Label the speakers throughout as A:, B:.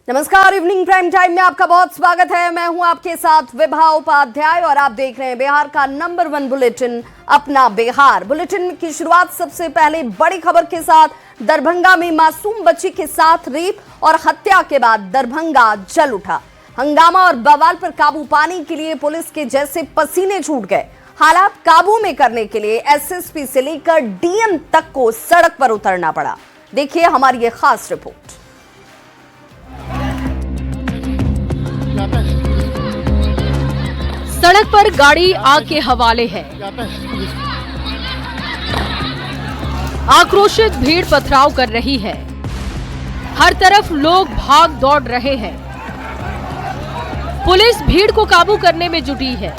A: नमस्कार, evening prime time में आपका बहुत स्वागत है। मैं हूं आपके साथ विभा उपाध्याय और आप देख रहे हैं बिहार का नंबर 1 बुलेटिन अपना बिहार। बुलेटिन की शुरुआत सबसे पहले बड़ी खबर के साथ। दरभंगा में मासूम बच्ची के साथ रेप और हत्या के बाद दरभंगा जल उठा। हंगामा और बवाल पर काबू पाने के लिए पुलिस के जैसे पसीने छूट गए। हालात काबू में करने के लिए एसएसपी से लेकर डीएम तक को सड़क पर उतरना पड़ा। देखिए हमारी ये खास रिपोर्ट।
B: सड़क पर गाड़ी आग के हवाले है। आक्रोशित भीड़ पथराव कर रही है। हर तरफ लोग भाग दौड़ रहे हैं। पुलिस भीड़ को काबू करने में जुटी है।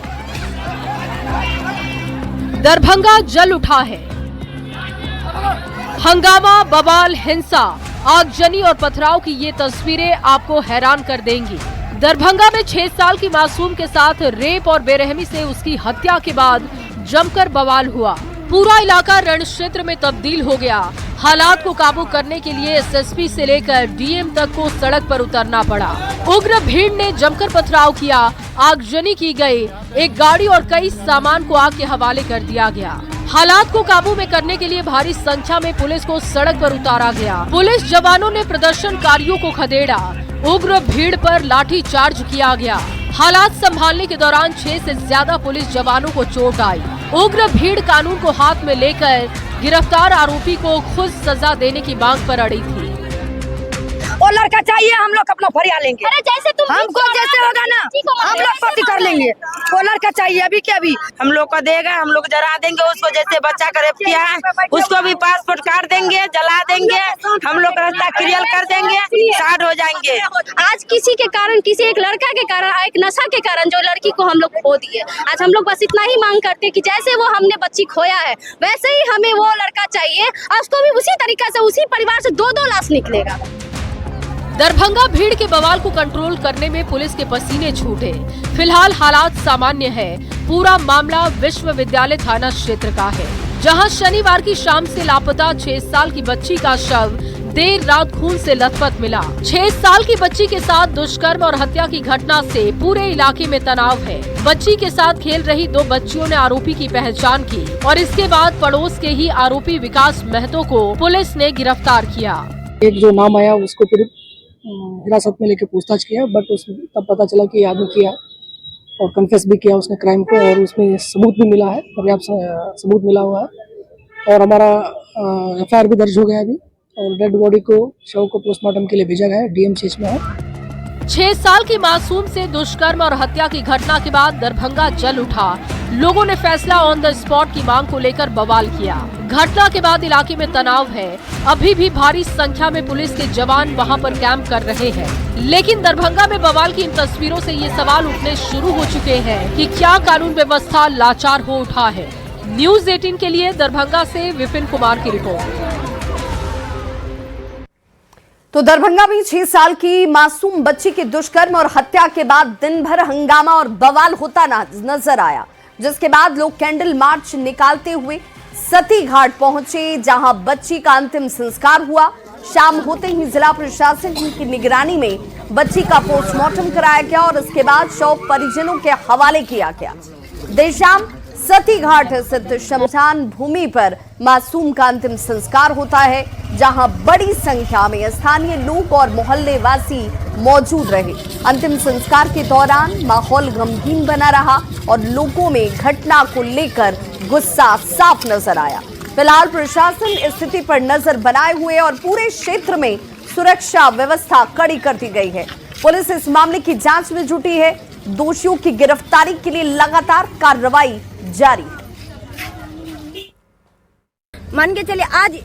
B: दरभंगा जल उठा है। हंगामा, बवाल, हिंसा, आगजनी और पथराव की ये तस्वीरें आपको हैरान कर देंगी। दरभंगा में 6 साल की मासूम के साथ रेप और बेरहमी से उसकी हत्या के बाद जमकर बवाल हुआ। पूरा इलाका रण क्षेत्र में तब्दील हो गया। हालात को काबू करने के लिए एसएसपी से लेकर डीएम तक को सड़क पर उतरना पड़ा। उग्र भीड़ ने जमकर पथराव किया, आगजनी की गई। एक गाड़ी और कई सामान को आग के हवाले कर दिया गया। हालात को काबू में करने के लिए भारी संख्या में पुलिस को सड़क पर उतारा गया। पुलिस जवानों ने प्रदर्शनकारियों को खदेड़ा। उग्र भीड़ पर लाठी चार्ज किया गया। हालात संभालने के दौरान 6 से ज्यादा पुलिस जवानों को चोट आई। उग्र भीड़ कानून को हाथ में लेकर गिरफ्तार आरोपी को खुद सजा देने की मांग पर अड़ी थी।
C: वो लड़का चाहिए, हम लोग अपना फरियाद लेंगे।
D: अरे जैसे तुम
C: हमको जैसे होगा ना हम लोग पार्टी कर लेंगे। वो लड़का चाहिए अभी के अभी हम लोग को देगा, हम लोग जला देंगे उसको। जैसे बच्चा का रेप किया है उसको भी पासपोर्ट काट देंगे, जला देंगे। हम लोग रास्ता क्लियर कर देंगे, स्टार्ट हो जाएंगे।
D: आज किसी के कारण, किसी एक लड़का के कारण, एक नशा के कारण जो लड़की को हम लोग खो दिए। आज हम लोग बस इतना ही मांग करते कि जैसे वो हमने बच्ची खोया है वैसे ही हमें वो लड़का चाहिए और उसको भी उसी तरीका से, उसी परिवार से 2-2 लाश निकलेगा।
B: दरभंगा भीड़ के बवाल को कंट्रोल करने में पुलिस के पसीने छूटे। फिलहाल हालात सामान्य है। पूरा मामला विश्वविद्यालय थाना क्षेत्र का है, जहां शनिवार की शाम से लापता 6 साल की बच्ची का शव देर रात खून से लथपथ मिला। 6 साल की बच्ची के साथ दुष्कर्म और हत्या की घटना से पूरे इलाके में तनाव है। बच्ची के साथ खेल रही 2 बच्चियों ने आरोपी की पहचान की और इसके बाद पड़ोस के ही आरोपी विकास महतो को पुलिस ने गिरफ्तार किया।
E: एक जो नाम आया उसको फिर हिरासत में लेके पूछताछ किया, बट उसमें तब पता चला कि आदमी किया और कन्फेस भी किया उसने क्राइम को, और उसमें सबूत भी मिला है, पर्याप्त सबूत मिला हुआ है। और हमारा एफआईआर भी दर्ज हो गया अभी, और डेड बॉडी को, शव को पोस्टमार्टम के लिए भेजा गया है। डीएमसीएच में है।
B: 6 साल की मासूम से दुष्कर्म और हत्या की घटना के बाद दरभंगा जल उठा। लोगों ने फैसला ऑन द स्पॉट की मांग को लेकर बवाल किया। घटना के बाद इलाके में तनाव है। अभी भी भारी संख्या में पुलिस के जवान वहां पर कैंप कर रहे हैं। लेकिन दरभंगा में बवाल की इन तस्वीरों से ये सवाल उठने शुरू हो चुके हैं कि क्या कानून व्यवस्था लाचार हो उठा है। न्यूज़ 18 के लिए दरभंगा से विपिन कुमार की रिपोर्ट।
A: तो दरभंगा में 6 साल की मासूम बच्ची के दुष्कर्म और हत्या के बाद दिन भर हंगामा और बवाल होता नजर आया, जिसके बाद लोग कैंडल मार्च निकालते हुए सती घाट पहुंचे, जहां बच्ची का अंतिम संस्कार हुआ। शाम होते ही जिला प्रशासन की निगरानी में बच्ची का पोस्टमार्टम कराया गया और इसके बाद शव परिजनों के हवाले किया गया। देर शाम सती घाट स्थित शमशान भूमि पर मासूम का अंतिम संस्कार होता है, जहां बड़ी संख्या में स्थानीय लोग और मोहल्ले वासी मौजूद रहे। अंतिम संस्कार के दौरान माहौल गमगीन बना रहा और लोगों में घटना को लेकर गुस्सा साफ नजर आया। फिलहाल प्रशासन स्थिति पर नजर बनाए हुए और पूरे क्षेत्र में सुरक्षा व्यवस्था कड़ी कर दी गई है। पुलिस इस मामले की जांच में जुटी है। दोषियों की गिरफ्तारी के लिए लगातार कार्रवाई जारी है।
C: मान के चले आज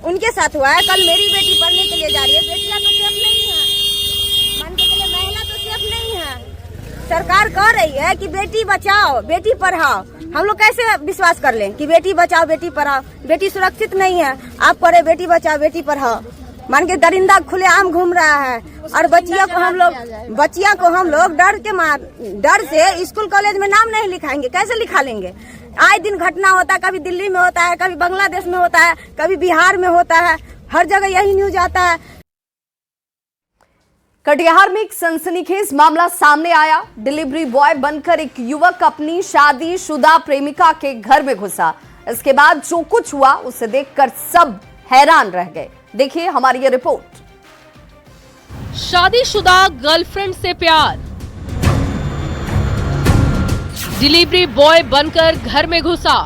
C: उनके साथ हुआ है, कल मेरी बेटी पढ़ने के लिए जा रही है। बेटियां तो सेफ नहीं है, मान के चले महिला तो सेफ नहीं है। सरकार कह रही है कि बेटी बचाओ बेटी पढ़ाओ। हम लोग कैसे विश्वास कर लें कि बेटी बचाओ बेटी पढ़ाओ? बेटी सुरक्षित नहीं है। आप करे बेटी बचाओ बेटी पढ़ाओ, मान के दरिंदा खुलेआम घूम रहा है। और बच्चियों को हम लोग डर से स्कूल कॉलेज में नाम नहीं लिखाएंगे। कैसे लिखा लेंगे? आए दिन घटना होता है, कभी दिल्ली में होता है, कभी बांग्लादेश में होता है, कभी बिहार में होता है, हर जगह यही न्यूज आता है।
A: कटिहार में एक सनसनीखेज मामला सामने आया। डिलीवरी बॉय बनकर एक युवक अपनी शादीशुदा प्रेमिका के घर में घुसा। इसके बाद जो कुछ हुआ उसे देखकर सब हैरान रह गए। देखिए हमारी ये रिपोर्ट।
B: शादीशुदा गर्लफ्रेंड से प्यार, डिलीवरी बॉय बनकर घर में घुसा,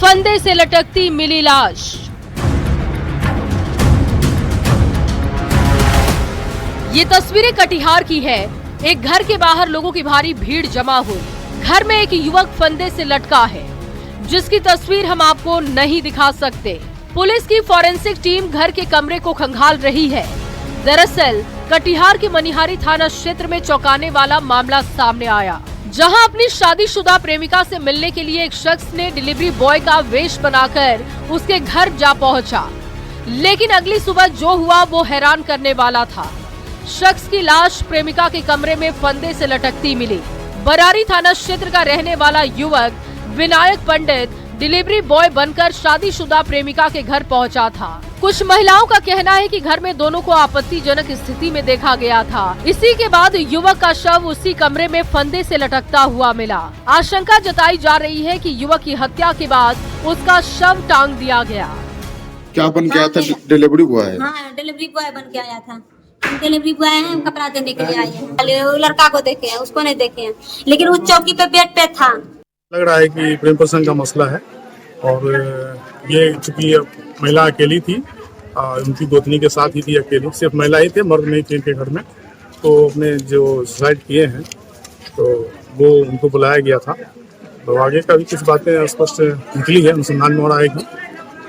B: फंदे से लटकती मिली लाश। ये तस्वीरें कटिहार की है। एक घर के बाहर लोगों की भारी भीड़ जमा हुई। घर में एक युवक फंदे से लटका है, जिसकी तस्वीर हम आपको नहीं दिखा सकते। पुलिस की फॉरेंसिक टीम घर के कमरे को खंगाल रही है। दरअसल कटिहार के मनिहारी थाना क्षेत्र में चौंकाने वाला मामला सामने आया, जहां अपनी शादीशुदा प्रेमिका से मिलने के लिए एक शख्स ने डिलीवरी बॉय का वेश बनाकर उसके घर जा पहुंचा। लेकिन अगली सुबह जो हुआ वो हैरान करने वाला था। शख्स की लाश प्रेमिका के कमरे में फंदे से लटकती मिली। बरारी थाना क्षेत्र का रहने वाला युवक विनायक पंडित डिलीवरी बॉय बनकर शादीशुदा प्रेमिका के घर पहुंचा था। कुछ महिलाओं का कहना है कि घर में दोनों को आपत्तिजनक स्थिति में देखा गया था। इसी के बाद युवक का शव उसी कमरे में फंदे से लटकता हुआ मिला। आशंका जताई जा रही है कि युवक की हत्या के बाद उसका शव टांग दिया गया।
F: क्या बन गया था? डिलीवरी बॉय है।
C: हाँ, डिलीवरी बॉय बन के आया था। हम डिलीवरी बॉय हैं, हम कपड़ा देने के लिए आए हैं। वो लड़का को देखे हैं, उसको नहीं देखे हैं, लेकिन उस चौकी पे बेड पे था।
G: लग रहा है कि प्रेम प्रसंग का मसला है और ये चूंकि महिला अकेली थी, उनकी गोतनी के साथ ही थी, अकेली सिर्फ महिला ही थे, मर्द नहीं थे इनके घर में। तो अपने जो सुसाइड किए हैं तो वो उनको बुलाया गया था। तो आगे का भी कुछ बातें स्पष्ट निकली है, अनुसंधान में हो रहा है कि,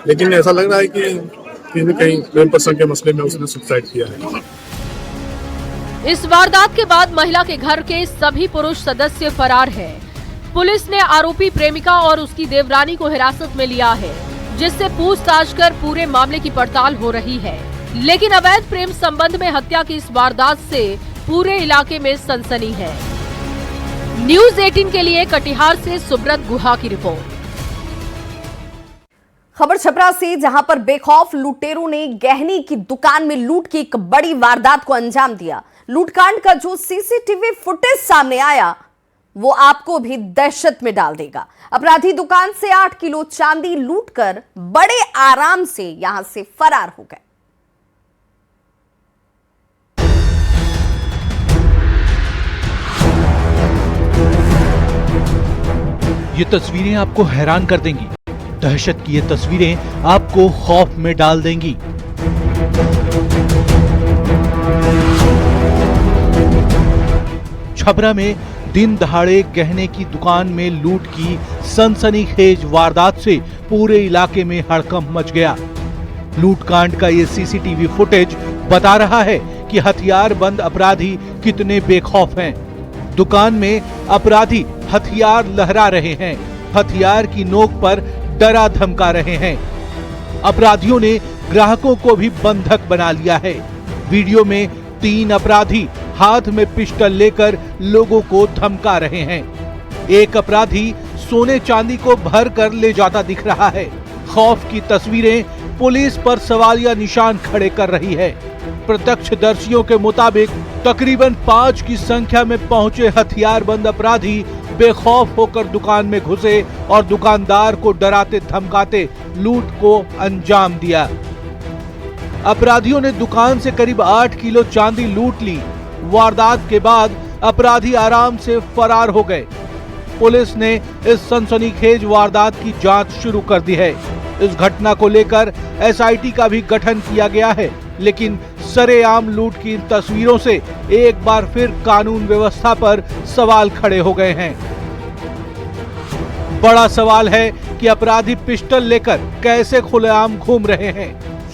G: लेकिन ऐसा लग रहा है कि कहीं न कहीं प्रेम प्रसंग के मसले में उसने सुसाइड किया है।
B: इस वारदात के बाद महिला के घर के सभी पुरुष सदस्य फरार हैं। पुलिस ने आरोपी प्रेमिका और उसकी देवरानी को हिरासत में लिया है, जिससे पूछताछ कर पूरे मामले की पड़ताल हो रही है। लेकिन अवैध प्रेम संबंध में हत्या की इस वारदात से पूरे इलाके में सनसनी है। न्यूज़ 18 के लिए कटिहार से सुब्रत गुहा की रिपोर्ट।
A: खबर छपरा से, जहां पर बेखौफ लुटेरों ने गहने की दुकान में लूट की एक बड़ी वारदात को अंजाम दिया। लूटकांड का जो सीसीटीवी फुटेज सामने आया वो आपको भी दहशत में डाल देगा। अपराधी दुकान से 8 किलो चांदी लूटकर बड़े आराम से यहां से फरार हो गए।
H: ये तस्वीरें आपको हैरान कर देंगी। दहशत की ये तस्वीरें आपको खौफ में डाल देंगी। छपरा में दिन दहाड़े गहने की दुकान में लूट की सनसनीखेज वारदात से पूरे इलाके में हड़कंप मच गया। लूटकांड का ये सीसीटीवी फुटेज बता रहा है कि हथियार बंद अपराधी कितने बेखौफ हैं। दुकान में अपराधी हथियार लहरा रहे हैं, हथियार की नोक पर डरा धमका रहे हैं। अपराधियों ने ग्राहकों को भी बंधक बना लिया है। वीडियो में 3 अपराधी हाथ में पिस्टल लेकर लोगों को धमका रहे हैं। एक अपराधी सोने चांदी को भर कर ले जाता दिख रहा है। खौफ की तस्वीरें पुलिस पर सवालिया निशान खड़े कर रही है। प्रत्यक्षदर्शियों के मुताबिक तकरीबन 5 की संख्या में पहुंचे हथियारबंद अपराधी बेखौफ होकर दुकान में घुसे और दुकानदार को डराते धमकाते लूट को अंजाम दिया। अपराधियों ने दुकान से करीब 8 किलो चांदी लूट ली। वारदात के बाद अपराधी आराम से फरार हो गए। पुलिस ने इस सनसनीखेज वारदात की जांच शुरू कर दी है। इस घटना को लेकर एसआईटी का भी गठन किया गया है, लेकिन सरेआम लूट की इन तस्वीरों से एक बार फिर कानून व्यवस्था पर सवाल खड़े हो गए हैं। बड़ा सवाल है कि अपराधी पिस्टल लेकर कैसे खुलेआम घूम रहे हैं।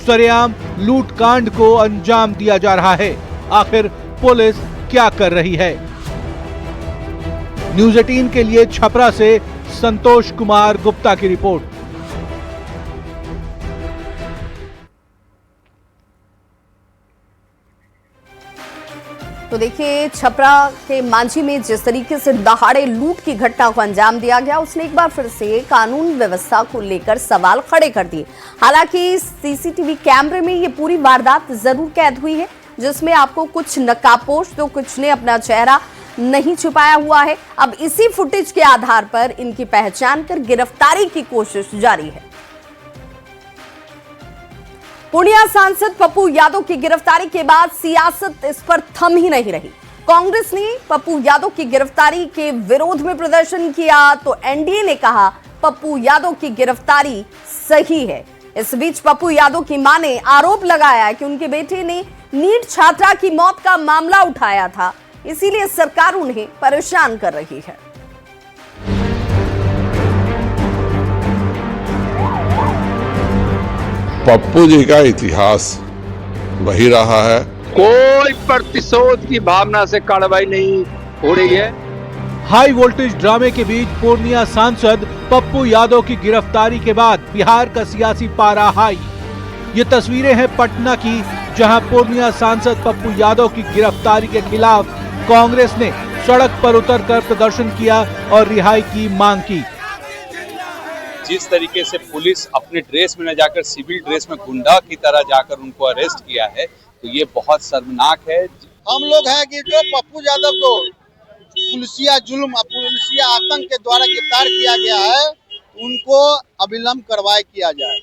H: सरेआम लूटकांड को अंजाम दिया जा रहा है। आखिर पुलिस क्या कर रही है? न्यूज़ 18 के लिए छपरा से संतोष कुमार गुप्ता की रिपोर्ट।
A: तो देखिए, छपरा के मांझी में जिस तरीके से दहाड़े लूट की घटना को अंजाम दिया गया, उसने एक बार फिर से कानून व्यवस्था को लेकर सवाल खड़े कर दिए। हालांकि सीसीटीवी कैमरे में ये पूरी वारदात जरूर कैद हुई है, जिसमें आपको कुछ नकाबपोश तो कुछ ने अपना चेहरा नहीं छुपाया हुआ है। अब इसी फुटेज के आधार पर इनकी पहचान कर गिरफ्तारी की कोशिश जारी है। पूर्णिया सांसद पप्पू यादव की गिरफ्तारी के बाद सियासत इस पर थम ही नहीं रही। कांग्रेस ने पप्पू यादव की गिरफ्तारी के विरोध में प्रदर्शन किया तो एनडीए ने कहा पप्पू यादव की गिरफ्तारी सही है। इस बीच पप्पू यादव की मां ने आरोप लगाया कि उनके बेटे ने नीट छात्रा की मौत का मामला उठाया था, इसीलिए सरकार उन्हें परेशान कर रही है।
I: पप्पू जी का इतिहास वही रहा है।
J: कोई प्रतिशोध की भावना से कार्रवाई नहीं हो रही है।
H: हाई वोल्टेज ड्रामे के बीच पूर्णिया सांसद पप्पू यादव की गिरफ्तारी के बाद बिहार का सियासी पारा हाई। ये तस्वीरें हैं पटना की, जहां पूर्णिया सांसद पप्पू यादव की गिरफ्तारी के खिलाफ कांग्रेस ने सड़क पर उतरकर प्रदर्शन किया और रिहाई की मांग की।
J: जिस तरीके से पुलिस अपने ड्रेस में न जाकर सिविल ड्रेस में गुंडा की तरह जाकर उनको अरेस्ट किया है, तो ये बहुत शर्मनाक है।
K: हम लोग हैं कि जो पप्पू यादव को पुलिसिया जुल्म, पुलिसिया आतंक के द्वारा गिरफ्तार किया गया है, उनको अविलंब कार्रवाई किया जाए।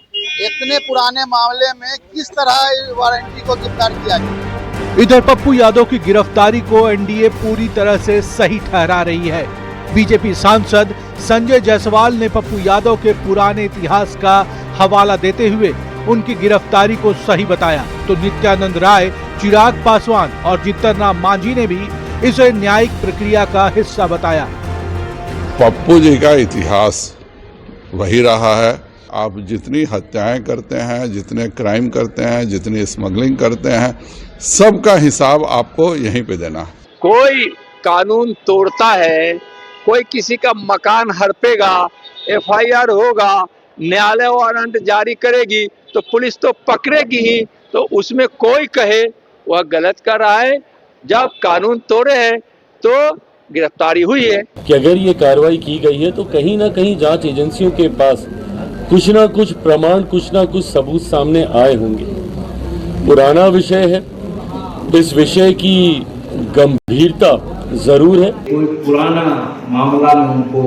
K: इतने पुराने मामले में किस तरह वारंटी को गिरफ्तार किया जाए।
H: इधर पप्पू यादव की गिरफ्तारी को एनडीए पूरी तरह से सही ठहरा रही है। बीजेपी सांसद संजय जायसवाल ने पप्पू यादव के पुराने इतिहास का हवाला देते हुए उनकी गिरफ्तारी को सही बताया, तो नित्यानंद राय, चिराग पासवान और जीतनराम मांझी ने भी इसे न्यायिक प्रक्रिया का हिस्सा बताया।
I: पप्पू जी का इतिहास वही रहा है। आप जितनी हत्याएं करते हैं, जितने क्राइम करते हैं, जितनी स्मगलिंग करते हैं, सबका हिसाब आपको यहीं पे देना है।
J: कोई कानून तोड़ता है, कोई किसी का मकान हड़पेगा, एफआईआर होगा, न्यायालय वारंट जारी करेगी तो पुलिस तो पकड़ेगी ही, तो उसमें कोई कहे वह गलत कर रहा है। जब कानून तोड़े हैं तो गिरफ्तारी हुई है
L: कि अगर ये कार्रवाई की गई है तो कहीं ना कहीं जांच एजेंसियों के पास कुछ ना कुछ प्रमाण, कुछ ना कुछ सबूत सामने आए होंगे। पुराना विषय है, इस विषय की गंभीरता जरूर है।
M: कोई पुराना मामला में उनको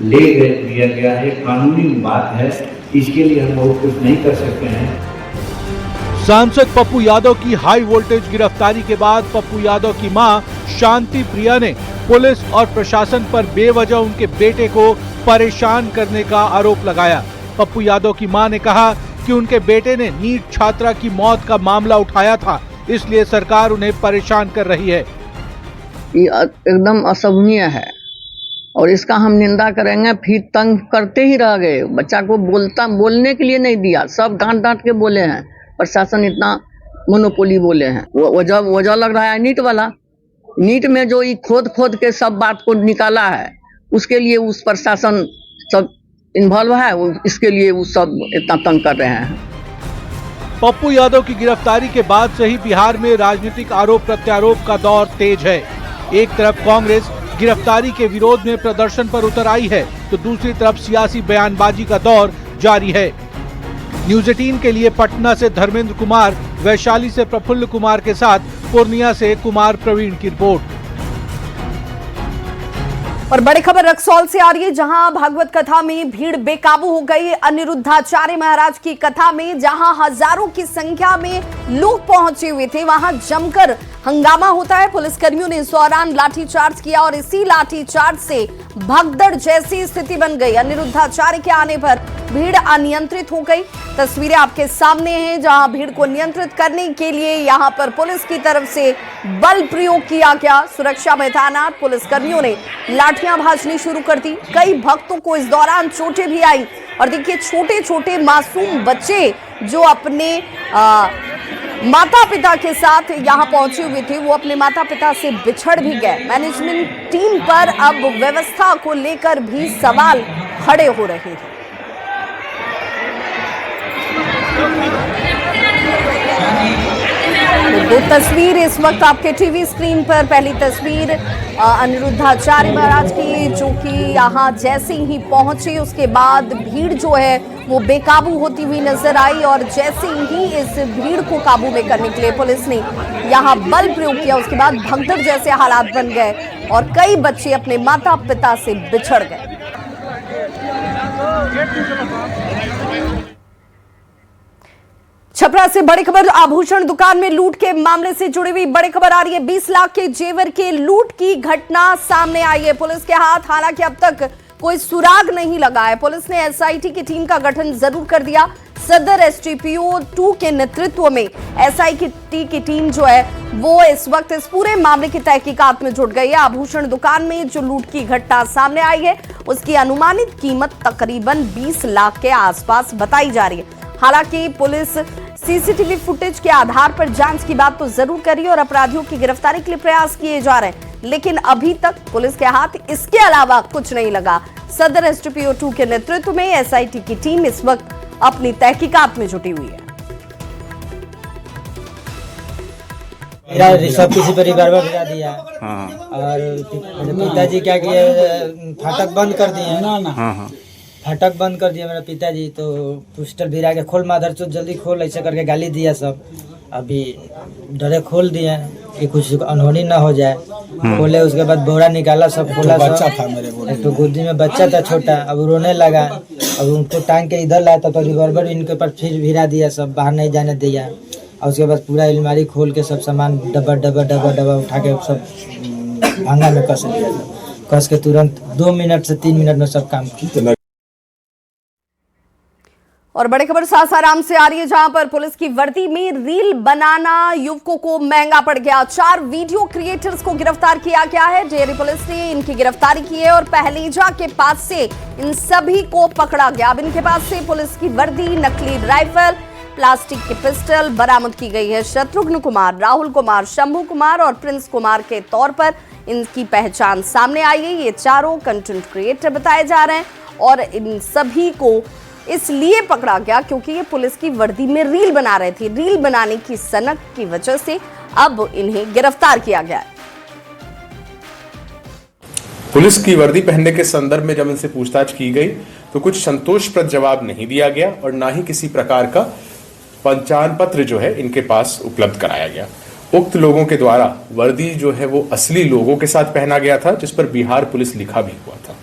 M: ले दिया गया है, कानूनी बात है, इसके लिए हम बहुत कुछ नहीं कर सकते हैं।
H: सांसद पप्पू यादव की हाई वोल्टेज गिरफ्तारी के बाद पप्पू यादव की मां शांति प्रिया ने पुलिस और प्रशासन पर बेवजह उनके बेटे को परेशान करने का आरोप लगाया। पप्पू यादव की मां ने कहा कि उनके बेटे ने नीट छात्रा की मौत का मामला उठाया था, इसलिए सरकार उन्हें परेशान कर रही है।
N: ये एकदम असहनीय है और इसका हम निंदा करेंगे। फिर तंग करते ही रह गए, बच्चा को बोलने के लिए नहीं दिया, सब डांट डांट के बोले हैं। प्रशासन इतना मोनोपोली बोले हैं। वजह लग रहा है नीट वाला, नीट में जो ये खोद के सब बात को निकाला है, उसके लिए उस प्रशासन सब इन्वॉल्व है, इसके लिए वो सब इतना तंग कर रहे हैं।
H: पप्पू यादव की गिरफ्तारी के बाद से ही बिहार में राजनीतिक आरोप प्रत्यारोप का दौर तेज है। एक तरफ कांग्रेस गिरफ्तारी के विरोध में प्रदर्शन पर उतर आई है, तो दूसरी तरफ सियासी बयानबाजी का दौर जारी है। न्यूज़ 18 के लिए पटना से धर्मेंद्र कुमार, वैशाली से प्रफुल्ल कुमार के साथ पूर्णिया से कुमार प्रवीण की रिपोर्ट।
A: और बड़ी खबर रक्सौल से आ रही है, जहां भागवत कथा में भीड़ बेकाबू हो गई। अनिरुद्धाचार्य महाराज की कथा में जहां हजारों की संख्या में लोग पहुंचे हुए थे, वहां जमकर हंगामा होता है। पुलिसकर्मियों ने इस दौरान लाठीचार्ज किया और इसी लाठीचार्ज से भगदड़ जैसी स्थिति बन गई। अनिरुद्धाचार्य के आने पर भीड़ अनियंत्रित हो गई। तस्वीरें आपके सामने हैं, जहां भीड़ को नियंत्रित करने के लिए यहां पर पुलिस की तरफ से बल प्रयोग किया गया। सुरक्षा में तैनात पुलिसकर्मियों ने लाठियां भाजनी शुरू कर दी। कई भक्तों को इस दौरान चोटें भी आई। और देखिए, छोटे छोटे मासूम बच्चे जो अपने माता पिता के साथ यहां पहुंचे हुए थे, वो अपने माता पिता से बिछड़ भी गए। मैनेजमेंट टीम पर अब व्यवस्था को लेकर भी सवाल खड़े हो रहे हैं। दो तस्वीर इस वक्त आपके टीवी स्क्रीन पर। पहली तस्वीर अनिरुद्धाचार्य महाराज की, जो कि यहाँ जैसे ही पहुंचे उसके बाद भीड़ जो है वो बेकाबू होती हुई नजर आई और जैसे ही इस भीड़ को काबू में करने के लिए पुलिस ने यहाँ बल प्रयोग किया, उसके बाद भगदड़ जैसे हालात बन गए और कई बच्चे अपने माता पिता से बिछड़ गए। छपरा से बड़ी खबर, आभूषण दुकान में लूट के मामले से जुड़ी हुई बड़ी खबर आ रही है। 20 लाख के जेवर के लूट की घटना सामने आई है पुलिस के हाथ। हालांकि अब तक कोई सुराग नहीं लगा है। पुलिस ने एसआईटी की टीम का गठन जरूर कर दिया। सदर एसटीपीओ 2 के नेतृत्व में एसआईटी की टीम जो है वो इस वक्त इस पूरे मामले की तहकीकात में जुट गई है। आभूषण दुकान में जो लूट की घटना सामने आई है उसकी अनुमानित कीमत तकरीबन 20 लाख के आसपास बताई जा रही है। हालांकि पुलिस सीसीटीवी फुटेज के आधार पर जांच की बात तो जरूर करी और अपराधियों की गिरफ्तारी के लिए प्रयास किए जा रहे हैं, लेकिन अभी तक पुलिस के हाथ इसके अलावा कुछ नहीं लगा। सदर एसटीपीओ 2 के नेतृत्व में एसआईटी की टीम इस वक्त अपनी तहकीकात में जुटी हुई है।
O: मेरा रिश्वत किसी परिवार में भिजा दिया और पिताजी क्या किए, फाटक बंद कर दिए। फाटक बंद कर दिया मेरा पिताजी, तो पोस्टर भिरा के खोल माधरचोद जल्दी खोल, ऐसे करके गाली दिया सब। अभी डरे खोल दिए कि कुछ अनहोनी ना हो जाए। खोले उसके बाद बोरा निकाला, सब खोला। तो बच्चा था मेरे को, तो गोदी में बच्चा था छोटा, अब रोने लगा। अब उनको टांग के इधर लाया तो रिवॉल्वर इनके ऊपर फिर भिरा दिया, सब बाहर नहीं जाने दिया। और उसके बाद पूरा अलमारी खोल के सब सामान डब्बा उठा के सब भांगा में कस दिया। कस के तुरंत 2 मिनट से 3 मिनट में सब काम किया।
A: और बड़ी खबर सासाराम से आ रही है, जहां पर पुलिस की वर्दी में रील बनाना युवकों को महंगा पड़ गया। 4 वीडियो क्रिएटर्स को गिरफ्तार किया गया है। डेहरी पुलिस ने इनकी गिरफ्तारी की है और पहलेजा के पास से इन सभी को पकड़ा गया। अब इनके पास से पुलिस की वर्दी, नकली राइफल, प्लास्टिक के पिस्टल बरामद की गई है। शत्रुघ्न कुमार, राहुल कुमार, शंभू कुमार और प्रिंस कुमार के तौर पर इनकी पहचान सामने आई है। ये चारों कंटेंट क्रिएटर बताए जा रहे हैं और इन सभी को इसलिए पकड़ा गया क्योंकि ये पुलिस की वर्दी में रील बना रहे थे। रील बनाने की सनक की वजह से अब इन्हें गिरफ्तार किया गया है।
P: पुलिस की वर्दी पहनने के संदर्भ में जब इनसे पूछताछ की गई तो कुछ संतोषप्रद जवाब नहीं दिया गया और ना ही किसी प्रकार का पहचान पत्र जो है इनके पास उपलब्ध कराया गया। उक्त लोगों के द्वारा वर्दी जो है वो असली लोगों के साथ पहना गया था, जिस पर बिहार पुलिस लिखा भी हुआ था।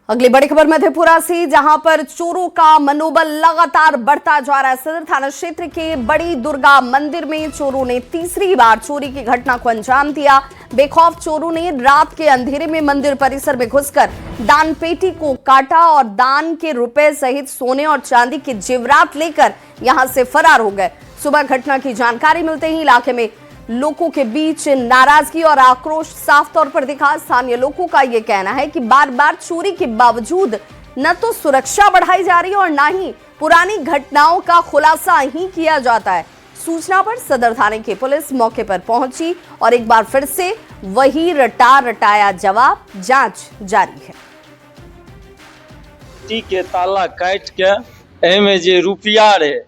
A: अगली बड़ी खबर मधेपुरा से, जहां पर चोरों का मनोबल लगातार बढ़ता जा रहा है। सदर थाना क्षेत्र के बड़ी दुर्गा मंदिर में चोरों ने तीसरी बार चोरी की घटना को अंजाम दिया। बेखौफ चोरों ने रात के अंधेरे में मंदिर परिसर में घुसकर दान पेटी को काटा और दान के रुपए सहित सोने और चांदी के जेवरात लेकर यहां से फरार हो गए। सुबह घटना की जानकारी मिलते ही इलाके में लोगों के बीच नाराजगी और आक्रोश साफ तौर पर दिखा। स्थानीय लोगों का यह कहना है कि बार बार चोरी के बावजूद न तो सुरक्षा बढ़ाई जा रही है और न ही पुरानी घटनाओं का खुलासा ही किया जाता है। सूचना पर सदर थाने की पुलिस मौके पर पहुंची और एक बार फिर से वही रटा रटाया जवाब, जांच जारी है।
Q: के ताला काट के एमे जे रुपया रे,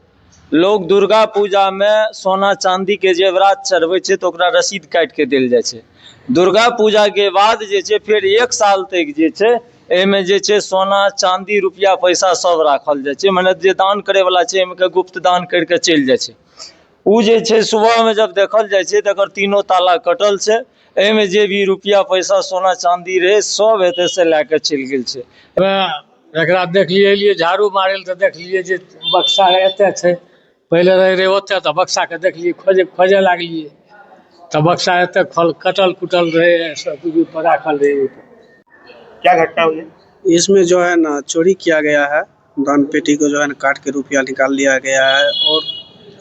Q: लोग दुर्गा पूजा में सोना चांदी के जेवरात चढ़बै छै तो ओकरा रसीद काट के देल जाइ छै। दुर्गा पूजा के बाद जे छै फिर 1 साल तक जे छै एमे जे छै सोना चांदी रुपया पैसा सब राखल जाइ छै। मने जे दान करे वाला छै एमे के गुप्त दान करके चलि जाइ छै। उ जे छै सुबह में जब देखल जाइ छै त एकर तीनों ताला कटल छै। एमे जे भी रुपया पैसा सोना चांदी रहे सब एते से लेके चलि गेल छै।
R: एकरा देख लिए झाड़ू मारे तो देख लिए जे बक्सा एते छै, पहले रहे ओते तो बक्सा के देख लिए खोजे लागलिए तो बक्सा एते कटल कुटल रहे, सब कुछ राखल रहे।
S: क्या घटना हुई है?
T: इसमें जो है ना चोरी किया गया है, दान पेटी को जो है ना काट के रुपया निकाल लिया गया है और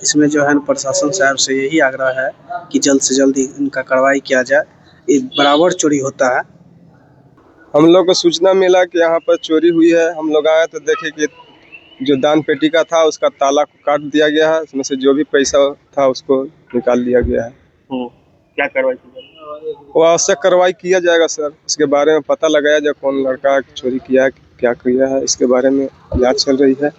T: इसमें जो है ना प्रशासन साहब से यही आग्रह है कि जल्द से जल्द इनका कार्रवाई किया जाए। ये बराबर चोरी होता है।
U: हम लोग को सूचना मिला कि यहाँ पर चोरी हुई है। हम लोग आए तो देखे कि जो दान पेटी का था उसका ताला को काट दिया गया है, उसमें से जो भी पैसा था उसको निकाल लिया गया है।
S: क्या कार्रवाई की जाएगी?
U: वो आवश्यक कार्रवाई किया जाएगा सर। इसके बारे में पता लगाया जाए कौन लड़का चोरी किया है, क्या किया है, इसके बारे में जांच चल रही है।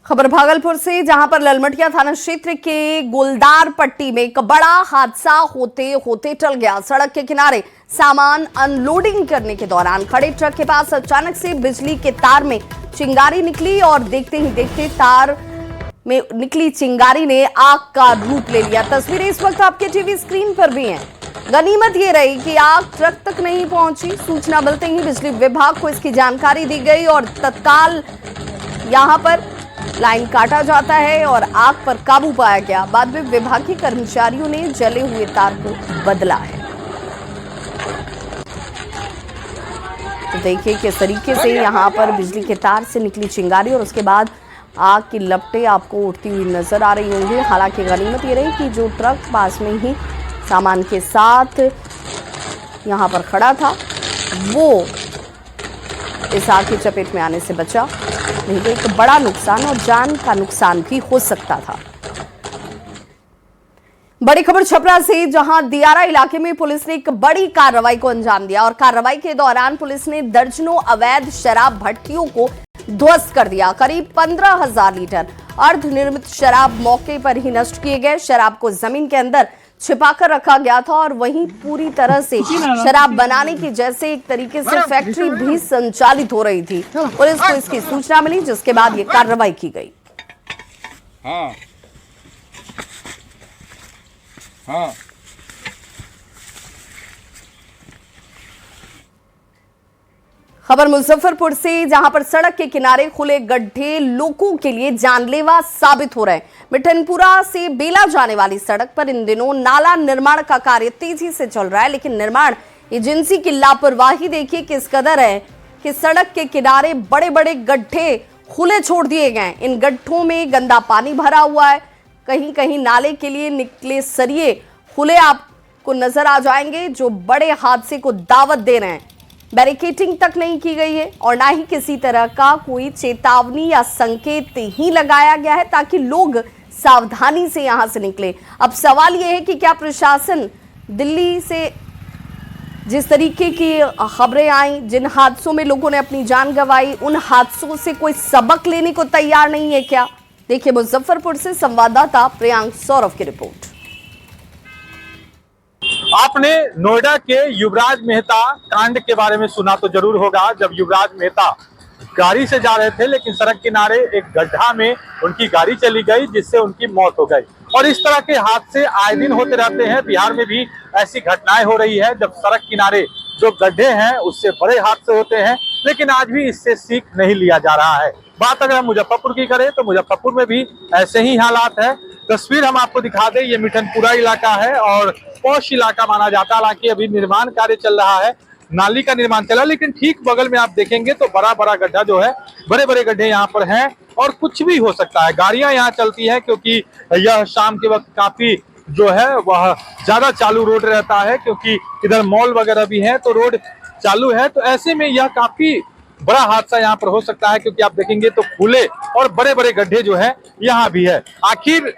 A: खबर भागलपुर से, जहां पर ललमटिया थाना क्षेत्र के गोलदार पट्टी में एक बड़ा हादसा होते होते टल गया। सड़क के किनारे सामान अनलोडिंग करने के दौरान खड़े ट्रक के पास अचानक से बिजली के तार में चिंगारी निकली और देखते ही देखते तार में निकली चिंगारी ने आग का रूप ले लिया। तस्वीरें इस वक्त आपके टीवी स्क्रीन पर भी हैं। गनीमत ये रही कि आग ट्रक तक नहीं पहुंची। सूचना मिलते ही बिजली विभाग को इसकी जानकारी दी गई और तत्काल यहां पर लाइन काटा जाता है और आग पर काबू पाया गया। बाद में विभागीय कर्मचारियों ने जले हुए तार को बदला है। तो देखिए किस तरीके से यहां पर बिजली के तार से निकली चिंगारी और उसके बाद आग की लपटें आपको उठती हुई नजर आ रही होंगी। हालांकि गनीमत ये रही कि जो ट्रक पास में ही सामान के साथ यहां पर खड़ा था वो इस आग की चपेट में आने से बचा, नहीं तो एक बड़ा नुकसान और जान का नुकसान भी हो सकता था। बड़ी खबर छपरा से, जहां दियारा इलाके में पुलिस ने एक बड़ी कार्रवाई को अंजाम दिया और कार्रवाई के दौरान पुलिस ने दर्जनों अवैध शराब भट्टियों को ध्वस्त कर दिया। करीब 15,000 लीटर अर्धनिर्मित शराब मौके पर ही नष्ट किए गए। शराब को जमीन के अंदर छिपाकर रखा गया था और वहीं पूरी तरह से शराब बनाने की जैसे एक तरीके से फैक्ट्री भी संचालित हो रही थी। पुलिस को इसकी सूचना मिली, जिसके बाद ये कार्रवाई की गई। खबर मुजफ्फरपुर से, जहां पर सड़क के किनारे खुले गड्ढे लोगों के लिए जानलेवा साबित हो रहे हैं। मिठनपुरा से बेला जाने वाली सड़क पर इन दिनों नाला निर्माण का कार्य तेजी से चल रहा है, लेकिन निर्माण एजेंसी की लापरवाही देखिए किस कदर है कि सड़क के किनारे बड़े बड़े गड्ढे खुले छोड़ दिए गए। इन गड्ढों में गंदा पानी भरा हुआ है। कहीं कहीं नाले के लिए निकले सरिये खुले आपको नजर आ जाएंगे, जो बड़े हादसे को दावत दे रहे हैं। बैरिकेडिंग तक नहीं की गई है और ना ही किसी तरह का कोई चेतावनी या संकेत ही लगाया गया है ताकि लोग सावधानी से यहां से निकले। अब सवाल यह है कि क्या प्रशासन दिल्ली से जिस तरीके की खबरें आई, जिन हादसों में लोगों ने अपनी जान गंवाई, उन हादसों से कोई सबक लेने को तैयार नहीं है क्या? देखिए मुजफ्फरपुर से संवाददाता प्रियांक सौरभ की रिपोर्ट।
D: आपने नोएडा के युवराज मेहता कांड के बारे में सुना तो जरूर होगा, जब युवराज मेहता गाड़ी से जा रहे थे लेकिन सड़क किनारे एक गड्ढा में उनकी गाड़ी चली गई जिससे उनकी मौत हो गई। और इस तरह के हादसे आए दिन होते रहते हैं। बिहार में भी ऐसी घटनाएं हो रही है जब सड़क किनारे जो गड्ढे हैं उससे बड़े हादसे होते हैं, लेकिन आज भी इससे सीख नहीं लिया जा रहा है। बात अगर हम मुजफ्फरपुर की करें तो मुजफ्फरपुर में भी ऐसे ही हालात है। तस्वीर हम आपको दिखा दें, ये मिठनपुरा इलाका है और पौष इलाका माना जाता है। हालांकि अभी निर्माण कार्य चल रहा है, नाली का निर्माण चला, लेकिन ठीक बगल में आप देखेंगे तो बड़ा बड़ा गड्ढा जो है, बड़े बड़े गड्ढे यहाँ पर हैं और कुछ भी हो सकता है। गाड़ियां यहाँ चलती हैं क्योंकि यह शाम के वक्त काफी जो है वह ज्यादा चालू रोड रहता है, क्योंकि इधर मॉल वगैरह भी है तो रोड चालू है। तो ऐसे में यह काफी बड़ा हादसा यहाँ पर हो सकता है, क्योंकि आप देखेंगे तो खुले और बड़े बड़े गड्ढे जो है यहाँ भी है। आखिर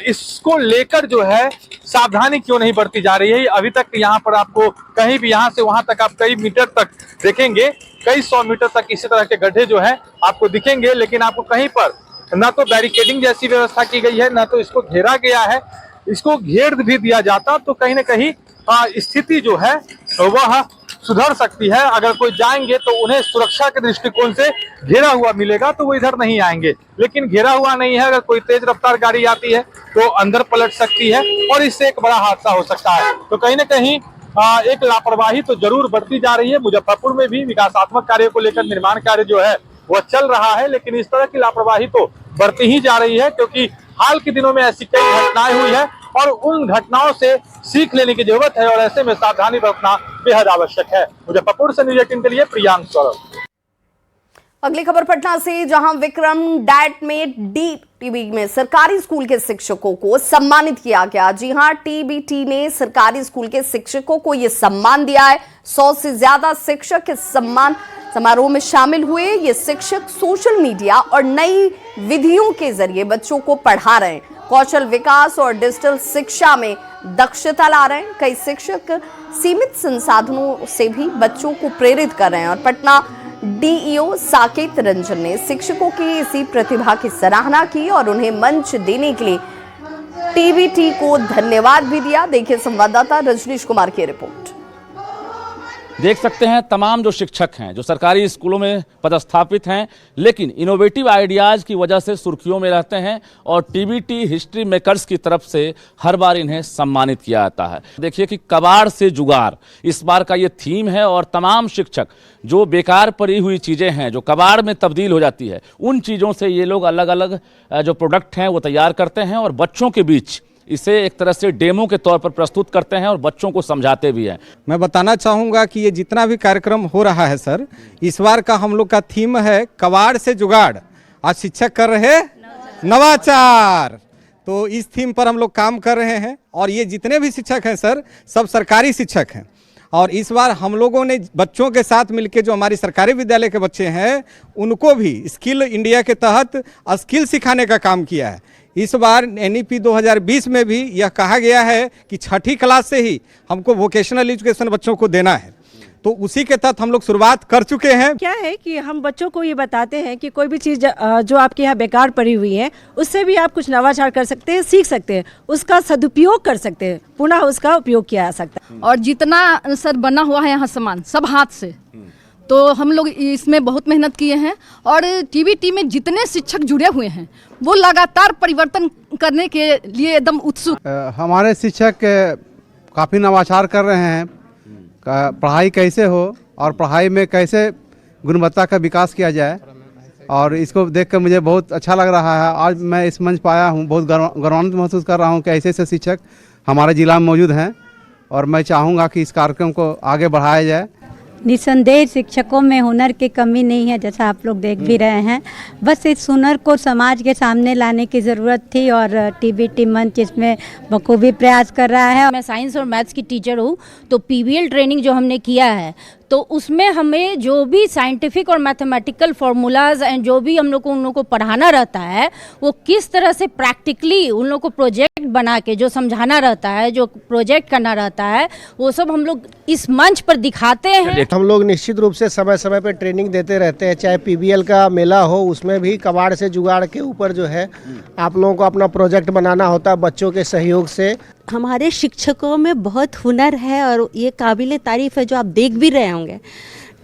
D: इसको लेकर जो है सावधानी क्यों नहीं बरती जा रही है? अभी तक यहाँ पर आपको कहीं भी यहाँ से वहां तक आप कई मीटर तक देखेंगे, कई 100 मीटर तक इसी तरह के गड्ढे जो है आपको दिखेंगे, लेकिन आपको कहीं पर ना तो बैरिकेडिंग जैसी व्यवस्था की गई है, ना तो इसको घेरा गया है। इसको घेर भी दिया जाता तो कहीं ना कहीं स्थिति जो है वह सुधर सकती है। अगर कोई जाएंगे तो उन्हें सुरक्षा के दृष्टिकोण से घेरा हुआ मिलेगा तो वो इधर नहीं आएंगे, लेकिन घेरा हुआ नहीं है। अगर कोई तेज रफ्तार गाड़ी आती है तो अंदर पलट सकती है और इससे एक बड़ा हादसा हो सकता है। तो कहीं ना कहीं एक लापरवाही तो जरूर बढ़ती जा रही है। मुजफ्फरपुर में भी विकासात्मक कार्य को लेकर निर्माण कार्य जो है वह चल रहा है, लेकिन इस तरह की लापरवाही तो बढ़ती ही जा रही है, क्योंकि हाल के दिनों में ऐसी कई घटनाएं हुई है और उन घटनाओं से सीख लेने की जरूरत है और ऐसे में सावधानी बरतना बेहद आवश्यक है। मुजफ्फरपुर से न्यूज 18 के लिए प्रियांक सौरभ।
A: अगली खबर पटना से, जहां विक्रम डैट में टीबी में सरकारी स्कूल के शिक्षकों को सम्मानित किया गया। जी हां, टीबीटी ने सरकारी स्कूल के शिक्षकों को यह सम्मान दिया है। 100 से ज्यादा शिक्षक इस सम्मान समारोह में शामिल हुए। ये शिक्षक सोशल मीडिया और नई विधियों के जरिए बच्चों को पढ़ा रहे हैं, कौशल विकास और डिजिटल शिक्षा में दक्षता ला रहे हैं। कई शिक्षक सीमित संसाधनों से भी बच्चों को प्रेरित कर रहे हैं और पटना डीईओ साकेत रंजन ने शिक्षकों की इसी प्रतिभा की सराहना की और उन्हें मंच देने के लिए टीवीटी को धन्यवाद भी दिया। देखिए संवाददाता रजनीश कुमार की रिपोर्ट।
E: देख सकते हैं तमाम जो शिक्षक हैं जो सरकारी स्कूलों में पदस्थापित हैं, लेकिन इनोवेटिव आइडियाज़ की वजह से सुर्खियों में रहते हैं और टीवीटी हिस्ट्री मेकर्स की तरफ से हर बार इन्हें सम्मानित किया जाता है। देखिए कि कबाड़ से जुगाड़ इस बार का ये थीम है और तमाम शिक्षक जो बेकार पड़ी हुई चीज़ें हैं जो कबाड़ में तब्दील हो जाती है, उन चीज़ों से ये लोग अलग अलग जो प्रोडक्ट हैं वो तैयार करते हैं और बच्चों के बीच इसे एक तरह से डेमो के तौर पर प्रस्तुत करते हैं और बच्चों को समझाते भी हैं।
V: मैं बताना चाहूँगा कि ये जितना भी कार्यक्रम हो रहा है सर, इस बार का हम लोग का थीम है कबाड़ से जुगाड़, आज शिक्षक कर रहे नवाचार। तो इस थीम पर हम लोग काम कर रहे हैं और ये जितने भी शिक्षक हैं सर, सब सरकारी शिक्षक हैं। और इस बार हम लोगों ने बच्चों के साथ मिलकर जो हमारी सरकारी विद्यालय के बच्चे हैं उनको भी स्किल इंडिया के तहत स्किल सिखाने का काम किया है। इस बार NEP 2020 में भी यह कहा गया है कि 6ठी क्लास से ही हमको वोकेशनल एजुकेशन बच्चों को देना है, तो उसी के तहत हम लोग शुरुआत कर चुके हैं।
W: क्या है कि हम बच्चों को ये बताते हैं कि कोई भी चीज़ जो आपके यहाँ बेकार पड़ी हुई है उससे भी आप कुछ नवाचार कर सकते हैं, सीख सकते हैं, उसका सदुपयोग कर सकते हैं, पुनः उसका उपयोग किया जा सकता है।
B: और जितना सर बना हुआ है यहाँ सामान सब हाथ से, तो हम लोग इसमें बहुत मेहनत किए हैं और टीवीटी में जितने शिक्षक जुड़े हुए हैं वो लगातार परिवर्तन करने के लिए एकदम उत्सुक।
V: हमारे शिक्षक काफ़ी नवाचार कर रहे हैं, पढ़ाई कैसे हो और पढ़ाई में कैसे गुणवत्ता का विकास किया जाए, और इसको देखकर मुझे बहुत अच्छा लग रहा है। आज मैं इस मंच पर आया हूँ, बहुत गौरवान्वित महसूस कर रहा हूँ कि ऐसे ऐसे शिक्षक हमारे जिला में मौजूद हैं और मैं चाहूँगा कि इस कार्यक्रम को आगे बढ़ाया जाए।
X: निसंदेह शिक्षकों में हुनर की कमी नहीं है, जैसा आप लोग देख भी रहे हैं। बस इस हुनर को समाज के सामने लाने की ज़रूरत थी और टीवीटी मंच इसमें बखूबी प्रयास कर रहा है।
Y: मैं साइंस और मैथ्स की टीचर हूँ, तो PBL ट्रेनिंग जो हमने किया है तो उसमें हमें जो भी साइंटिफिक और मैथमेटिकल फार्मूलाज एंड जो भी हम लोग को उन लोगों को पढ़ाना रहता है वो किस तरह से प्रैक्टिकली उन लोगों को प्रोजेक्ट बना के जो समझाना रहता है, जो प्रोजेक्ट करना रहता है, वो सब हम लोग इस मंच पर दिखाते हैं।
Z: हम लोग निश्चित रूप से समय समय पर ट्रेनिंग देते रहते हैं, चाहे PBL का मेला हो उसमें भी कबाड़ से जुगाड़ के ऊपर जो है आप लोगों को अपना प्रोजेक्ट बनाना होता है बच्चों के सहयोग से।
X: हमारे शिक्षकों में बहुत हुनर है और ये काबिल तारीफ़ है जो आप देख भी रहे होंगे,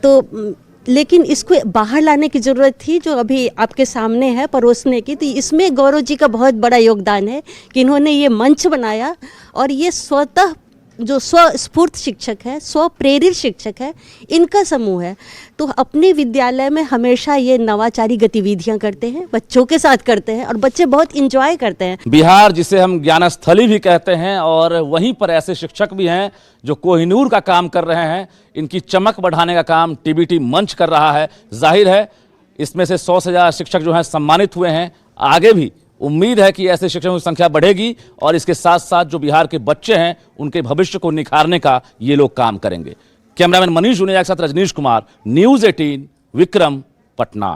X: तो लेकिन इसको बाहर लाने की ज़रूरत थी जो अभी आपके सामने है परोसने की। तो इसमें गौरव जी का बहुत बड़ा योगदान है कि इन्होंने ये मंच बनाया और ये स्वतः जो स्वस्फूर्त शिक्षक है, स्व प्रेरित शिक्षक है, इनका समूह है। तो अपने विद्यालय में हमेशा ये नवाचारी गतिविधियां करते हैं, बच्चों के साथ करते हैं और बच्चे बहुत इंजॉय करते हैं।
E: बिहार जिसे हम ज्ञानस्थली भी कहते हैं और वहीं पर ऐसे शिक्षक भी हैं जो कोहिनूर का काम कर रहे हैं। इनकी चमक बढ़ाने का काम टीवीटी मंच कर रहा है। जाहिर है इसमें से 100 से ज़्यादा शिक्षक जो हैं सम्मानित हुए हैं। आगे भी उम्मीद है कि ऐसे शिक्षकों की संख्या बढ़ेगी और इसके साथ साथ जो बिहार के बच्चे हैं उनके भविष्य को निखारने का ये लोग काम करेंगे। कैमरामैन मनीष जुनेजा के साथ रजनीश कुमार, न्यूज़ 18, विक्रम, पटना।